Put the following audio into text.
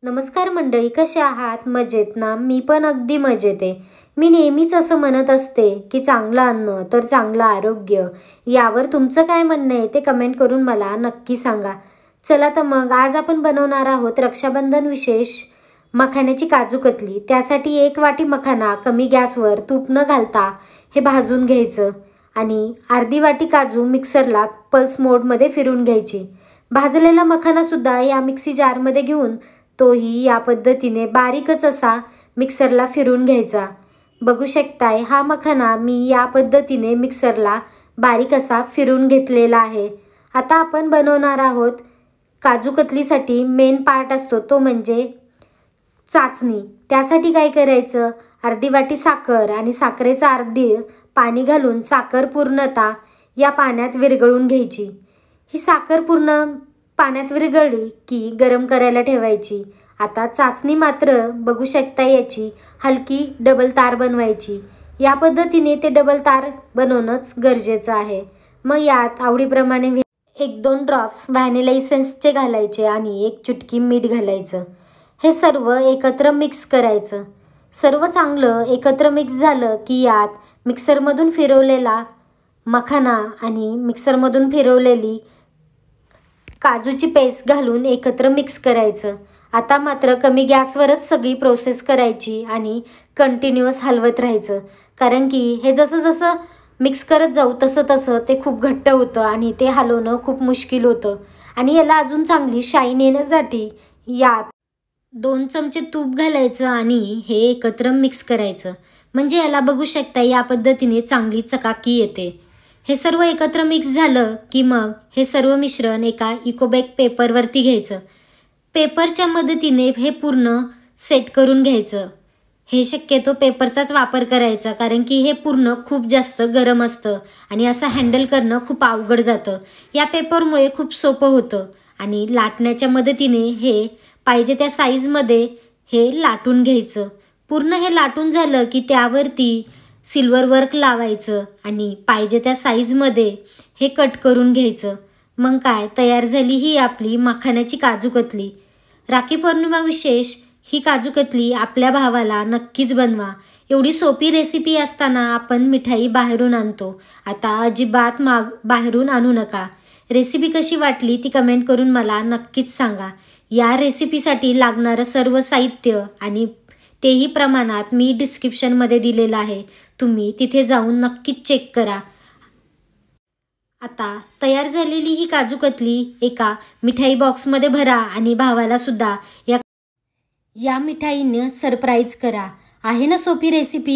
नमस्कार मंडळी, कसे आहात? मजेत ना? मी पण अगदी मजेत आहे. मी नेहमीच असं म्हणत असते की चांगलं अन्न तर चांगलं आरोग्य. यावर तुमचं काय म्हणणं आहे ते कमेंट करून मला नक्की सांगा. चला तर मग आज आपण बनवणार आहोत रक्षाबंधन विशेष मखाण्याची काजू कतली. त्यासाठी 1 वाटी मखाना कमी गॅसवर तूप न घालता हे भाजून घ्यायचं आणि अर्धी वाटी काजू मिक्सरला पल्स मोडमध्ये फिरून घ्यायची. भाजलेला मखाना सुद्धा या मिक्सी जारमध्ये घेऊन तोही या पद्धतीने बारीकच असा मिक्सरला फिरून घ्यायचा. बघू शकताय हा मखाना मी या पद्धतीने मिक्सरला बारीक असा फिरून घेतलेला आहे. आता आपण बनवणार आहोत काजू कतलीसाठी मेन पार्ट असतो तो म्हणजे चाचणी. त्यासाठी काय करायचं, अर्धी वाटी साखर आणि साखरेचं अर्धी पाणी घालून साखर पूर्णतः या पाण्यात विरघळून घ्यायची. ही साखर पूर्ण पाण्यात विरघळली की गरम करायला ठेवायची. आता चाचणी मात्र बघू शकता याची हलकी डबल तार बनवायची. या पद्धतीने ते डबल तार बनवणंच गरजेचं आहे. मग यात आवडीप्रमाणे 1-2 ड्रॉप्स व्हॅनिला इसेन्सचे घालायचे आणि 1 चुटकी मीठ घालायचं. हे सर्व एकत्र मिक्स करायचं. सर्व चांगलं एकत्र मिक्स झालं की यात मिक्सरमधून फिरवलेला मखाना आणि मिक्सरमधून फिरवलेली काजूची पेस्ट घालून एकत्र मिक्स करायचं. आता मात्र कमी गॅसवरच सगळी प्रोसेस करायची आणि कंटिन्युअस हलवत राहायचं. कारण की हे जसं जसं मिक्स करत जाऊ तसं तसं ते खूप घट्ट होतं आणि ते हलवणं खूप मुश्किल होतं. आणि याला अजून चांगली शाईन येण्यासाठी यात 2 चमचे तूप घालायचं आणि हे एकत्र मिक्स करायचं. म्हणजे याला बघू शकता या पद्धतीने चांगली चकाकी येते. हे सर्व एकत्र मिक्स झालं की मग हे सर्व मिश्रण एका इकोबॅग पेपरवरती घ्यायचं. पेपरच्या मदतीने हे पूर्ण सेट करून घ्यायचं. हे शक्यतो पेपरचाच वापर करायचा कारण की हे पूर्ण खूप जास्त गरम असतं आणि असं हँडल करणं खूप अवघड जातं. या पेपरमुळे खूप सोपं होतं आणि लाटण्याच्या मदतीने हे पाहिजे त्या साईजमध्ये हे लाटून घ्यायचं. पूर्ण हे लाटून झालं की त्यावरती सिल्वर वर्क लावायचं आणि पाहिजे त्या साईजमध्ये हे कट करून घ्यायचं. मग काय तयार झाली ही आपली मखाण्याची काजू कतली. राखी पौर्णिमा विशेष ही काजू कतली आपल्या भावाला नक्कीच बनवा. एवढी सोपी रेसिपी असताना आपण मिठाई बाहेरून आणतो. आता अजिबात बाहेरून आणू नका. रेसिपी कशी वाटली ती कमेंट करून मला नक्कीच सांगा. या रेसिपीसाठी लागणारं सर्व साहित्य आणि तेही प्रमाणात मी डिस्क्रिप्शनमध्ये दिलेलं आहे. तुम्ही तिथे जाऊन नक्कीच चेक करा. आता तयार झालेली ही काजू कतली एका मिठाई बॉक्समध्ये भरा आणि भावाला सुद्धा या मिठाईने सरप्राईज करा. आहे ना सोपी रेसिपी.